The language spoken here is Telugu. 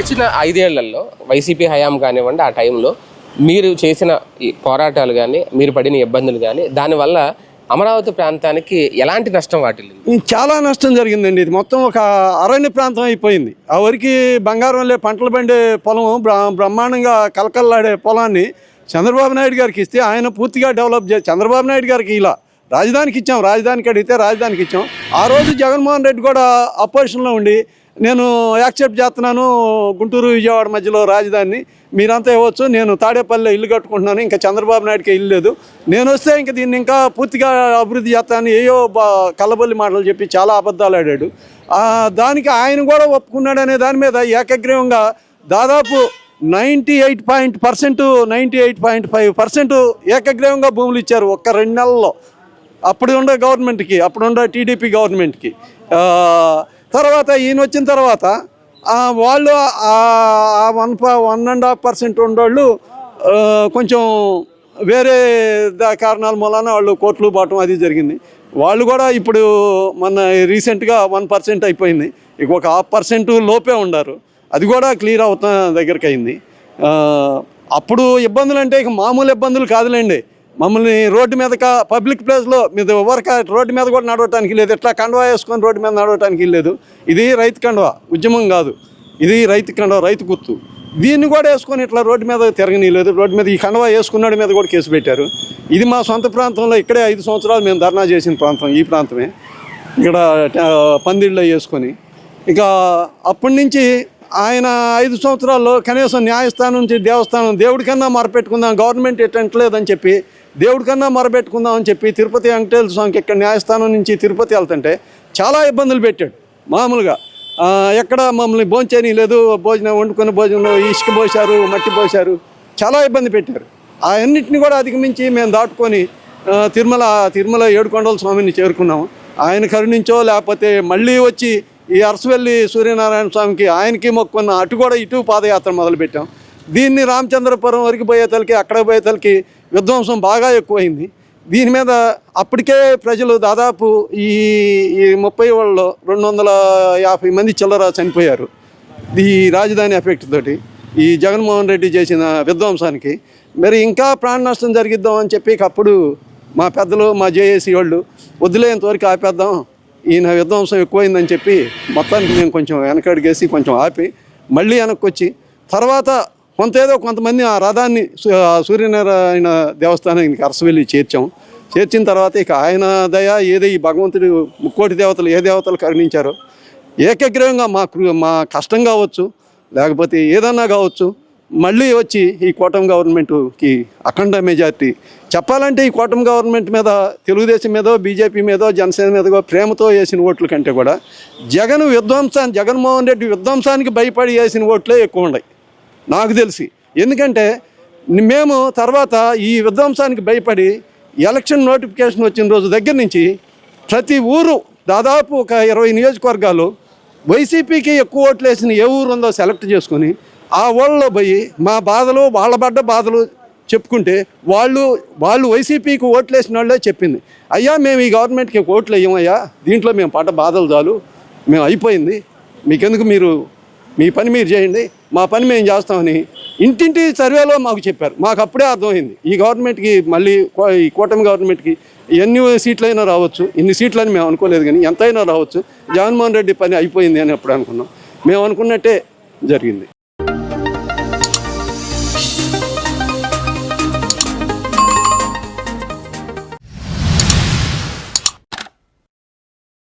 గడిచిన 5 ఏళ్లలో వైసీపీ హయాం కానివ్వండి, ఆ టైంలో మీరు చేసిన ఈ పోరాటాలు కానీ, మీరు పడిన ఇబ్బందులు కానీ, దానివల్ల అమరావతి ప్రాంతానికి ఎలాంటి నష్టం వాటిల్లింది? చాలా నష్టం జరిగిందండి. ఇది మొత్తం ఒక అరణ్య ప్రాంతం అయిపోయింది. ఆ వరకు బంగారంలో పంటలు పండే పొలం, బ్రహ్మాండంగా కలకల్లాడే పొలాన్ని చంద్రబాబు నాయుడు గారికి ఇస్తే ఆయన పూర్తిగా డెవలప్ చేసి, చంద్రబాబు నాయుడు గారికి ఇలా రాజధానికి ఇచ్చాం, రాజధానికి అడిగితే రాజధానికి ఇచ్చాం. ఆ రోజు జగన్మోహన్ రెడ్డి కూడా అపోజిషన్లో ఉండి నేను యాక్సెప్ట్ చేస్తున్నాను గుంటూరు విజయవాడ మధ్యలో రాజధానిని, మీరంతా ఇవ్వచ్చు, నేను తాడేపల్లిలో ఇల్లు కట్టుకుంటున్నాను, ఇంకా చంద్రబాబు నాయుడుకి ఇల్లు లేదు, నేను వస్తే ఇంక దీన్ని ఇంకా పూర్తిగా అభివృద్ధి చేస్తాను, ఏయో కల్లబొల్లి మాటలు చెప్పి చాలా అబద్ధాలు ఆడాడు. దానికి ఆయన కూడా ఒప్పుకున్నాడు అనే దాని మీద ఏకగ్రీవంగా దాదాపు 98.5% ఏకగ్రీవంగా భూములు ఇచ్చారు ఒక్క 2 నెలల్లో. అప్పుడు ఉండే గవర్నమెంట్కి, అప్పుడుండే టీడీపీ గవర్నమెంట్కి. తర్వాత ఈయన వచ్చిన తర్వాత వాళ్ళు 1.5% ఉండేవాళ్ళు కొంచెం వేరే కారణాల మూలాన వాళ్ళు కోర్టులు బాటం అది జరిగింది. వాళ్ళు కూడా ఇప్పుడు మన రీసెంట్గా 1% అయిపోయింది. ఇక ఒక 0.5% లోపే ఉన్నారు. అది కూడా క్లియర్ అవుతున్న దగ్గరికి అయింది. అప్పుడు ఇబ్బందులు అంటే ఇక మామూలు ఇబ్బందులు కాదులేండి. మమ్మల్ని రోడ్డు మీద పబ్లిక్ ప్లేస్లో మీద ఎవరికి రోడ్డు మీద కూడా నడవటానికి లేదు. ఇట్లా కండువా వేసుకొని రోడ్డు మీద నడవటానికి లేదు. ఇది రైతు కండువా, ఉద్యమం కాదు, ఇది రైతు కండువా, రైతు గుర్తు. దీన్ని కూడా వేసుకొని ఇట్లా రోడ్డు మీద తిరగనీయలేదు. రోడ్డు మీద ఈ కండువా వేసుకున్నాడు మీద కూడా కేసు పెట్టారు. ఇది మా సొంత ప్రాంతంలో ఇక్కడే 5 సంవత్సరాలు మేము ధర్నా చేసిన ప్రాంతం ఈ ప్రాంతమే. ఇక్కడ పందిళ్ళలో వేసుకొని ఇక అప్పటి నుంచి ఆయన 5 సంవత్సరాల్లో కనీసం న్యాయస్థానం నుంచి దేవస్థానం దేవుడికన్నా మొరపెట్టుకుందాం, గవర్నమెంట్ ఎట్టలేదని చెప్పి దేవుడికన్నా మొరపెట్టుకుందాం అని చెప్పి తిరుపతి వెంకటేశ్వర స్వామికి ఇక్కడ న్యాయస్థానం నుంచి తిరుపతి వెళ్తుంటే చాలా ఇబ్బందులు పెట్టాడు. మామూలుగా ఎక్కడ మమ్మల్ని భోంచేని లేదు, భోజనం వండుకున్న భోజనంలో ఇసుక పోశారు, మట్టి పోశారు, చాలా ఇబ్బంది పెట్టారు. అన్నింటినీ కూడా అధిగమించి మేము దాటుకొని తిరుమల ఏడుకొండల స్వామిని చేరుకున్నాము. ఆయన కరుణించో లేకపోతే మళ్ళీ వచ్చి ఈ అరసవెల్లి సూర్యనారాయణ స్వామికి ఆయనకి మొక్కున్న అటు కూడా ఇటు పాదయాత్ర మొదలుపెట్టాం. దీన్ని రామచంద్రపురం వరకు పోయేతలకి, అక్కడ పోయేతలకి విధ్వంసం బాగా ఎక్కువైంది. దీని మీద అప్పటికే ప్రజలు దాదాపు ఈ 30 ఏళ్లలో 250 మంది చిల్లర చనిపోయారు ఈ రాజధాని ఎఫెక్ట్ తోటి, ఈ జగన్మోహన్ రెడ్డి చేసిన విధ్వంసానికి. మరి ఇంకా ప్రాణ నష్టం జరిగిద్దామని చెప్పి అప్పుడు మా పెద్దలు, మా జేఏసీ వాళ్ళు వదిలేంతవరకు ఆపేద్దాం, ఈయన విధ్వంసం ఎక్కువైందని చెప్పి మొత్తానికి మేము కొంచెం వెనకడిగేసి కొంచెం ఆపి మళ్ళీ వెనక్కి వచ్చి తర్వాత కొంతమంది ఆ రథాన్ని సూర్యనారాయణ దేవస్థానానికి అరసవెల్లి చేర్చిన తర్వాత ఇక ఆయన దయ ఏదో ఈ భగవంతుడు ముక్కోటి దేవతలు ఏ దేవతలు కరుణించారో ఏకగ్రీవంగా మా కష్టం కావచ్చు లేకపోతే ఏదన్నా కావచ్చు మళ్ళీ వచ్చి ఈ కూటమి గవర్నమెంట్కి అఖండ మెజార్టీ. చెప్పాలంటే ఈ కూటమి గవర్నమెంట్ మీద తెలుగుదేశం మీదో బీజేపీ మీదో జనసేన మీదో ప్రేమతో వేసిన ఓట్ల కంటే కూడా జగన్మోహన్ రెడ్డి విధ్వంసానికి భయపడి వేసిన ఓట్లే ఎక్కువ ఉన్నాయి నాకు తెలిసి. ఎందుకంటే మేము తర్వాత ఈ విధ్వంసానికి భయపడి ఎలక్షన్ నోటిఫికేషన్ వచ్చిన రోజు దగ్గర నుంచి ప్రతి ఊరు దాదాపు ఒక 20 నియోజకవర్గాలు వైసీపీకి ఎక్కువ ఓట్లు వేసిన ఏ ఊరు ఉందో సెలెక్ట్ చేసుకొని ఆ ఊళ్ళలో పోయి మా బాధలు, వాళ్ళ పడ్డ బాధలు చెప్పుకుంటే వాళ్ళు వైసీపీకి ఓట్లు వేసిన వాళ్ళే చెప్పింది, అయ్యా మేము ఈ గవర్నమెంట్కి ఓట్లు వేయమయ్యా, దీంట్లో మేము పడ్డ బాధలు చాలు, మేము అయిపోయింది, మీకెందుకు, మీ పని మీరు చేయండి, మా పని మేము చేస్తామని ఇంటింటి సర్వేలో మాకు చెప్పారు. మాకు అప్పుడే అర్థమైంది ఈ గవర్నమెంట్కి, మళ్ళీ ఈ కూటమి గవర్నమెంట్కి ఎన్ని సీట్లైనా రావచ్చు, ఇన్ని సీట్లని మేము అనుకోలేదు, కానీ ఎంతైనా రావచ్చు, జగన్మోహన్ రెడ్డి పని అయిపోయింది అని అప్పుడు అనుకున్నాం. మేము అనుకున్నట్టే జరిగింది.